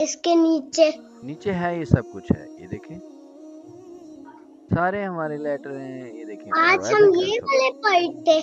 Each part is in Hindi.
इसके नीचे नीचे है, ये सब कुछ है, ये देखें सारे हमारे लेटर हैं, ये देखें आज हम अरेबिक ये अल्फाबेट। वाले पढ़ते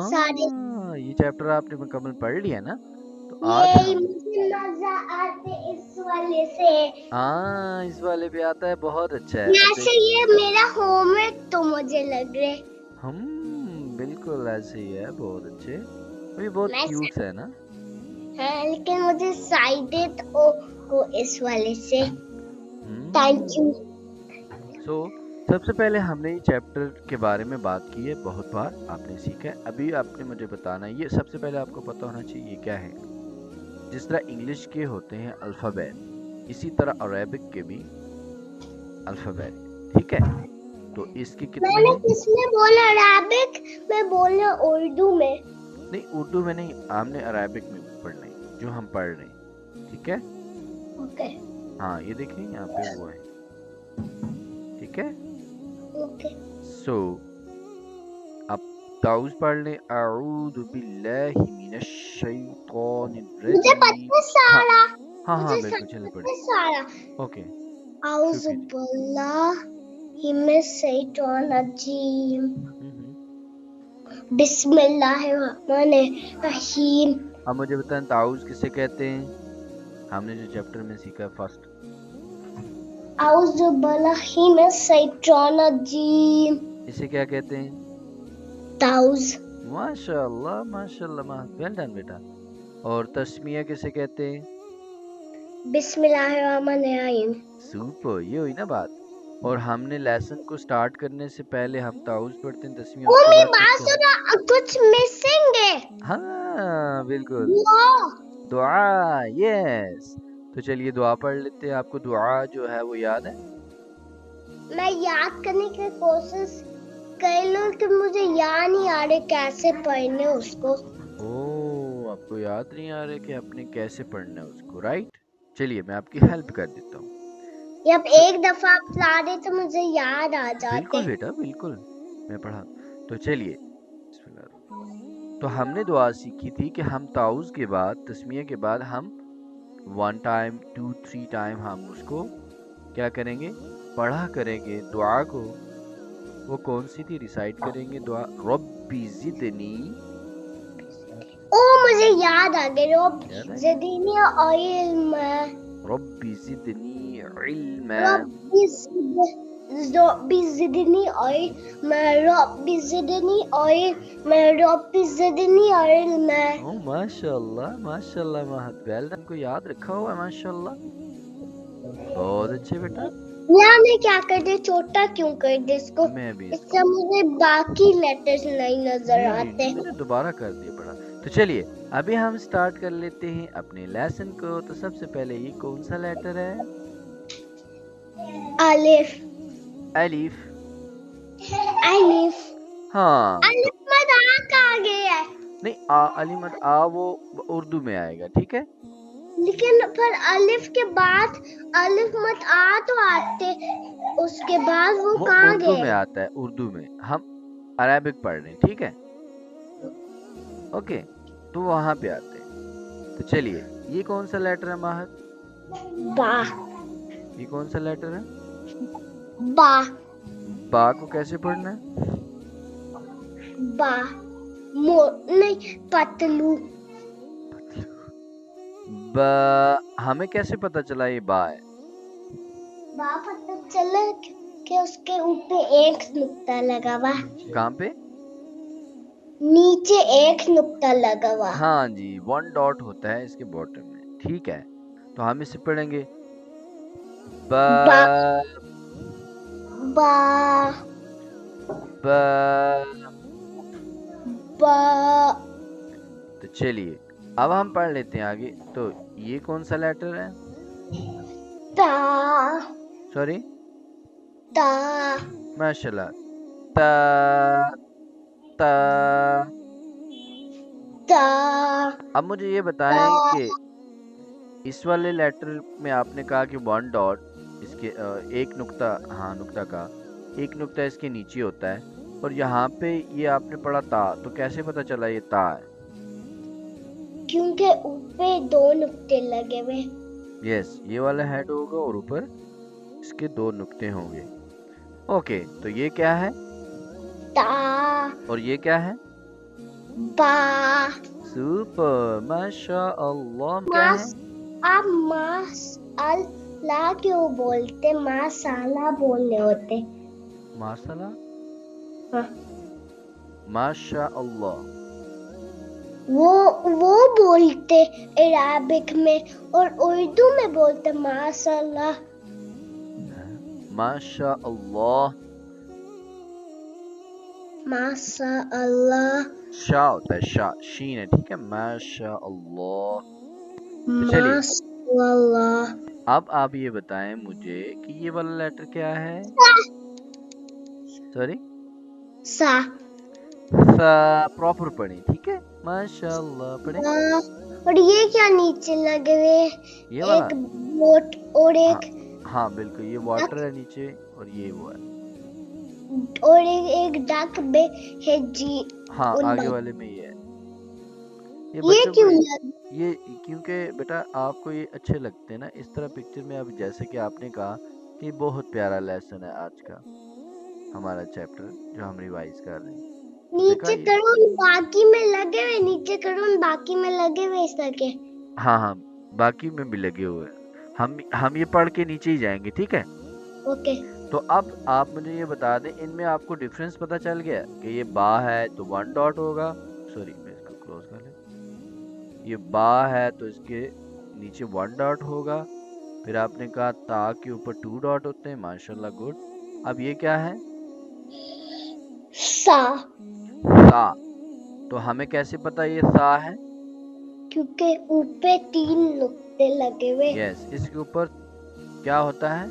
सारे। हाँ, ये चैप्टर आपने मुकम्मल पढ़ लिया ना, तो आज ये हम मुझे मजा आते इस वाले से। हाँ इस वाले पे आता है, बहुत अच्छा है। अब वैसे देख ये मेरा होमवर्क तो मुझे लग रहे। हम बिल्कुल ऐसे ही है, बहुत अच्छे। ये बहुत मैं क्यूट है ना। हाँ, लेकिन मुझे साइडेड ओ इस वाले से। Thank you. सो सबसे पहले हमने ये चैप्टर के बारे में बात की है, बहुत बार आपने सीखा है। अभी आपने मुझे बताना है, ये सबसे पहले आपको पता होना चाहिए ये क्या है। जिस तरह इंग्लिश के होते हैं अल्फ़ाबेट, इसी तरह अरेबिक के भी अल्फ़ाबेट, ठीक है। तो इसके कितने मैंने हैं? किसने बोला अरबिक में, बोलना उर्दू में। नहीं, उर्दू में नहीं, हमने अरेबिक में पढ़ना है जो हम पढ़ रहे हैं, ठीक है। ओके हाँ ये देखें यहाँ पे वो है, ठीक है। ओके। सो अब ताउज़ पढ़ लें, अऊज़ु बिल्लाहि मिनश शैतानिर मुझे रजीम। पता हाँ सारा। हाँ हाँ मुझे बिल्कुल, चले पढ़े। पता सारा। ओके, शुरू आउज़ु कीजिए। बिल्लाहि मिनश शैतानिर रजीम। हम्म। बिस्मिल्लाहिर्रहमानिर्रहीम। अब मुझे बताएं ताउज़ किसे कहते हैं, हमने जो चैप्टर में सीखा फर्स्ट। आउज़ु बिल्लाहि मिनश शैतानिर रजीम। इसे क्या कहते हैं? ताउज़। माशाल्लाह माशाल्लाह, वेल डन बेटा। और तस्मिया किसे कहते हैं? बिस्मिल्लाहिर्रहमानिर्रहीम। सुपर, ये हुई ना बात। और हमने लेसन को स्टार्ट करने से पहले हम ताउज़ पढ़ते हैं, तस्मिया ओ उसके मेरी बाद बात किसको? सुनो, कुछ मिसिंग है। हाँ बिल्कुल, दुआ। दुआ, यस। तो चलिए दुआ पढ़ लेते हैं। आपको दुआ जो है वो याद है? मैं याद करने की कोशिश कर लूं कि मुझे याद नहीं आ रहा कैसे पढ़ने उसको। ओह, आपको याद नहीं आ रहा कि आपने कैसे पढ़ना है उसको, राइट। चलिए मैं आपकी हेल्प कर देता हूँ। जब एक दफा आप ला दे तो मुझे याद आ जाते। बिल्कुल बेटा बिल्कुल, मैं पढ़ा। तो चलिए, तो हमने दुआ सीखी थी कि हम ताउज़ के बाद, तस्मिया के बाद हम 1 टाइम 2 3 टाइम हम उसको क्या करेंगे, पढ़ा करेंगे दुआ को। वो कौन सी थी, रिसाइट करेंगे दुआ, रब्बी ज़िदनी। ओ मुझे याद आ गया। रब याद है? ज़िदनी इल्मा। रब्बी ज़िदनी इल्मा। रब्बी ज़िदनी इल्मा। रब्बी ज़िदनी इल्मा। रब्बी ज़िदनी इल्मा। ओह माशाल्लाह माशाल्लाह, महत वेल डन, को याद रखा हुआ है माशाल्लाह, बहुत अच्छे बेटा। या मैं क्या कर दे, छोटा क्यों कर दे इसको। मैं भी इससे मुझे बाकी लेटर्स नहीं नजर आते। मैंने दोबारा कर दिया बड़ा। तो चलिए अभी हम स्टार्ट कर लेते हैं अपने लेसन को। तो सबसे पहले ये कौन सा लेटर है? अलिफ। अलिफ। अलिफ। हाँ तो अलिफ मजाक आ गया है। नहीं, आ अली मत आ, वो उर्दू में आएगा, ठीक है। लेकिन पर अलिफ के बाद अलिफ मत आ तो आते, उसके बाद वो वो कहाँ उर्दू में गए। आता है, उर्दू में। हम अरेबिक पढ़ रहे हैं, ठीक है। ओके, तो वहां पे आते हैं। तो चलिए, ये कौन सा लेटर है माहर? बा। ये कौन सा लेटर है? बा। बा को कैसे पढ़ना है? बा। नहीं, पतलू। बा, हमें कैसे पता चला ये बा है? बा पता चला कि उसके ऊपर एक नुक्ता लगा हुआ। कहाँ पे? नीचे एक नुक्ता लगा हुआ। हाँ जी, 1 डॉट होता है इसके बॉटम में, ठीक है। तो हम इसे पढ़ेंगे बा बा। बा। बा। बा। तो चलिए अब हम पढ़ लेते हैं आगे। तो ये कौन सा लेटर है? ता। सॉरी, ता। माशाल्लाह, ता ता। ता। अब मुझे ये ता। बताएं कि इस वाले लेटर में आपने कहा कि 1 डॉट, इसके एक नुक्ता, हाँ नुक्ता का एक नुक्ता इसके नीचे होता है, और यहाँ पे ये आपने पढ़ा ता, तो कैसे पता चला ये ता है? क्योंकि ऊपर दो नुक्ते लगे हुए। यस, ये वाला हेड होगा और ऊपर इसके 2 नुक्ते होंगे। ओके, तो ये क्या है ता और ये क्या है? बा। सुपर, माशाअल्लाह। क्या है? मास आप मास अल्लाह क्यों बोलते? मासाला बोलने होते। माशाअल्लाह, हाँ। माशाअल्लाह। वो बोलते अरबिक में और उर्दू में बोलते माशाल्लाह। माशाअल्लाह, माशाल्लाह, शा होता है, शा, शीन है, ठीक है, माशाअल्लाह। तो चलिए, माशाल्लाह। अब आप ये बताएं मुझे कि ये वाला लेटर क्या है? सॉरी, सा प्रॉपर पढ़ें, ठीक है, माशाअल्लाह पढ़ें। और ये क्या नीचे लगे हुए? ये वाला, एक बोट और हाँ, एक हाँ बिल्कुल, ये वाटर है नीचे और ये वो है। और एक डक बे है जी। हाँ, उन आगे बात- वाले में ये है। ये ये बच्चों को क्यों लग? ये क्योंकि बेटा आपको ये अच्छे लगते हैं ना इस तरह पिक्चर में। अब जैसे कि आपने कहा कि बहुत प्यारा लेसन है आज का हमारा चैप्टर जो हम रिवाइज कर रहे हैं। तो देखा नीचे ये, करो, बाकी में लगे हुए, नीचे करो, बाकी में लगे हुए इस तरह के। हाँ हाँ, बाकी में भी लगे हुए हैं। हम ये पढ़ के नीचे ही जाएंगे, ठीक है। ओके। तो अब आप मुझे ये बता दें, इनमें आपको डिफरेंस पता चल गया कि ये बा है तो 1 डॉट होगा। सॉरी, मैं इसको क्लोज कर ले। ये बा है तो इसके नीचे 1 डॉट होगा। फिर आपने कहा ता के ऊपर 2 डॉट होते हैं, माशाल्लाह, गुड। अब ये क्या है? सा, सा। तो हमें कैसे पता ये सा है? क्योंकि ऊपर 3 नुक्ते लगे हुए। यस, इसके ऊपर क्या होता है?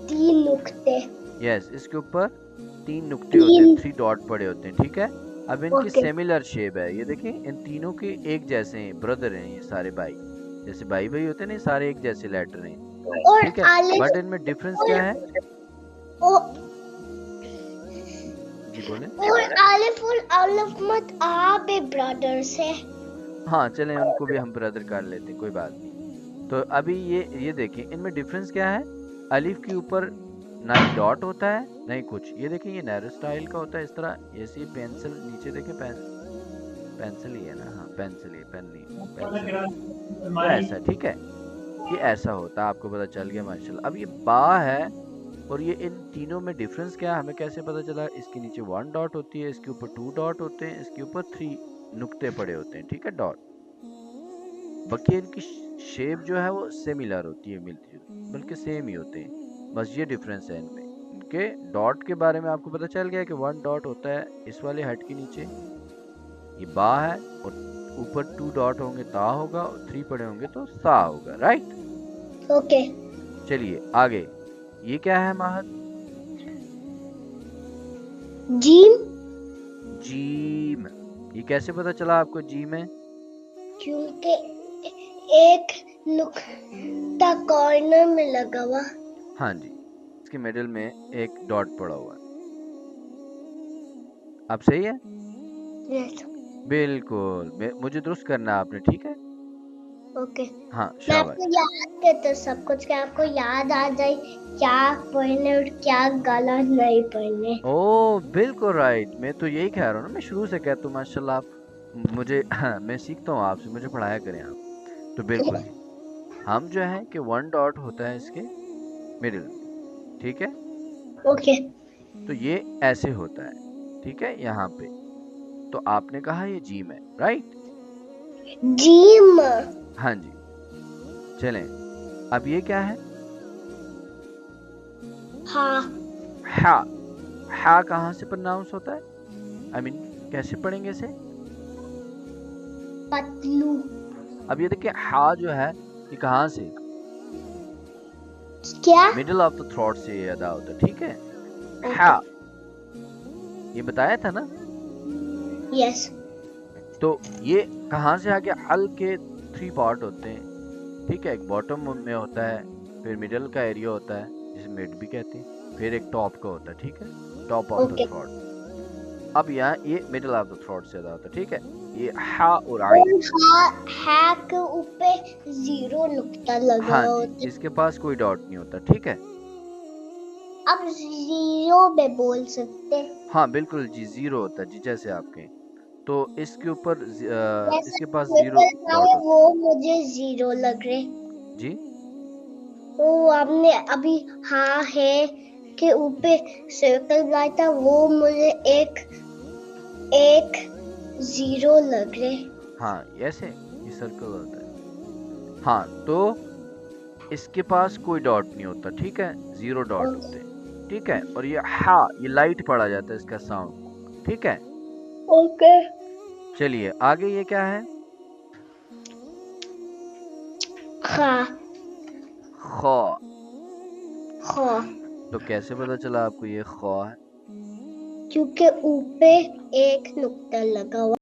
3 नुक्ते। यस, इसके ऊपर 3 नुक्ते होते हैं, 3 डॉट पड़े होते हैं, ठीक है। अब इनकी ओके। सिमिलर शेप है, ये देखें, इन तीनों के एक जैसे हैं, ब्रदर हैं ये सारे भाई, जैसे भाई भाई होते हैं ना, सारे एक जैसे लेटर हैं, और ठीक है। आलिफ बट इनमें डिफरेंस क्या है? जी बोले। और आलिफ और अलिफ मत आप ब्रदर्स है। हाँ, चलें, उनको भी हम ब्रदर कर लेते हैं, कोई बात नहीं। तो अभी ये देखें, इनमें डिफरेंस क्या है? अलिफ के ऊपर ना ही डॉट होता है ना ही कुछ। ये देखें, ये नैरो स्टाइल का होता है इस तरह, जैसे पेंसिल नीचे देखें, पेंसिल ही है ना, हाँ पेंसिल ही, पेन नहीं, पेंसिल, तो ऐसा, ठीक है। ये ऐसा होता है, आपको पता चल गया, माशाल्लाह। अब ये बा है और ये इन तीनों में डिफरेंस क्या है हमें कैसे पता चला? इसके नीचे 1 डॉट होती है, इसके ऊपर 2 डॉट होते हैं, इसके ऊपर 3 नुक्ते पड़े होते हैं, ठीक है, डॉट। बाकी इनकी शेप जो है वो सिमिलर होती है, मिलती जुलती, बल्कि सेम ही होते हैं, बस ये डिफरेंस है इनमें। इनके डॉट के बारे में आपको पता चल गया कि 1 डॉट होता है इस वाले हेड के नीचे, ये बा है, और ऊपर 2 डॉट होंगे ता होगा, और 3 पड़े होंगे तो सा होगा, राइट। ओके। चलिए आगे, ये क्या है महद? जीम। जीम। ये कैसे पता चला आपको जीम है? क्योंकि एक नुक्ता कॉर्नर में लगा हुआ। हाँ जी, इसके मिडिल में एक डॉट पड़ा हुआ है। अब सही है? यस। बिल्कुल, मुझे दुरुस्त करना है आपने, ठीक है। ओके। हाँ, मैं शाबाश। आपको याद करता सब कुछ, क्या आपको याद आ जाए क्या पढ़ने और क्या गलत नहीं पढ़ने। ओ बिल्कुल राइट, मैं तो यही कह रहा हूँ ना, मैं शुरू से कहता हूँ माशाल्लाह आप मुझे मैं सीखता हूँ आपसे, मुझे पढ़ाया करें आप। तो बिल्कुल जी, हम जो है कि 1 डॉट होता है इसके मिडिल में, ठीक है। ओके। तो ये ऐसे होता है, ठीक है, यहाँ पे। तो आपने कहा ये जीम है, राइट। जीम। हाँ जी, चलें, अब ये क्या है? हाँ। हा। हा कहाँ से प्रोनाउंस होता है? आई मीन कैसे पढ़ेंगे इसे? पतलू। अब ये देखिए, हा जो है ये कहाँ से? क्या? मिडिल ऑफ द थ्रोट से ये अदा होता है, ठीक है। हा, ये बताया था ना। यस। तो ये कहाँ से आ गया? हल के 3 पार्ट होते हैं, ठीक है। एक बॉटम में होता है, फिर मिडिल का एरिया होता है जिसे मिड भी कहते हैं, फिर एक टॉप का होता है, ठीक है, top of the okay. Throat. अब यहाँ ये मिडिल ऑफ द थ्रोट से अदा होता है, ठीक है। ये हा और आइन, और हा के ऊपर जीरो नुक्ता लगा हाँ जी, होता है। जिसके पास कोई डॉट नहीं होता, ठीक है। अब जीरो में बोल सकते हैं। हाँ बिल्कुल जी, जीरो होता है जी, जैसे आपके। तो इसके ऊपर जैसे इसके पास जीरो ट्रिपल डॉट है होता वो मुझे जीरो लग रहे। है जी। वो आपने अभी हाँ है के ऊपर सर्कल बनाया था, वो मुझे एक एक जीरो लग रहे। हाँ ऐसे ये सर्कल होता है। हाँ तो इसके पास कोई डॉट नहीं होता, ठीक है, जीरो डॉट होते हैं, ठीक है। और ये हा, ये लाइट पड़ा जाता है इसका साउंड, ठीक है। ओके। चलिए आगे ये क्या है? हाँ खौ। हाँ, तो कैसे पता चला आपको ये खौ है? क्योंकि ऊपर एक नुक्ता लगा हुआ।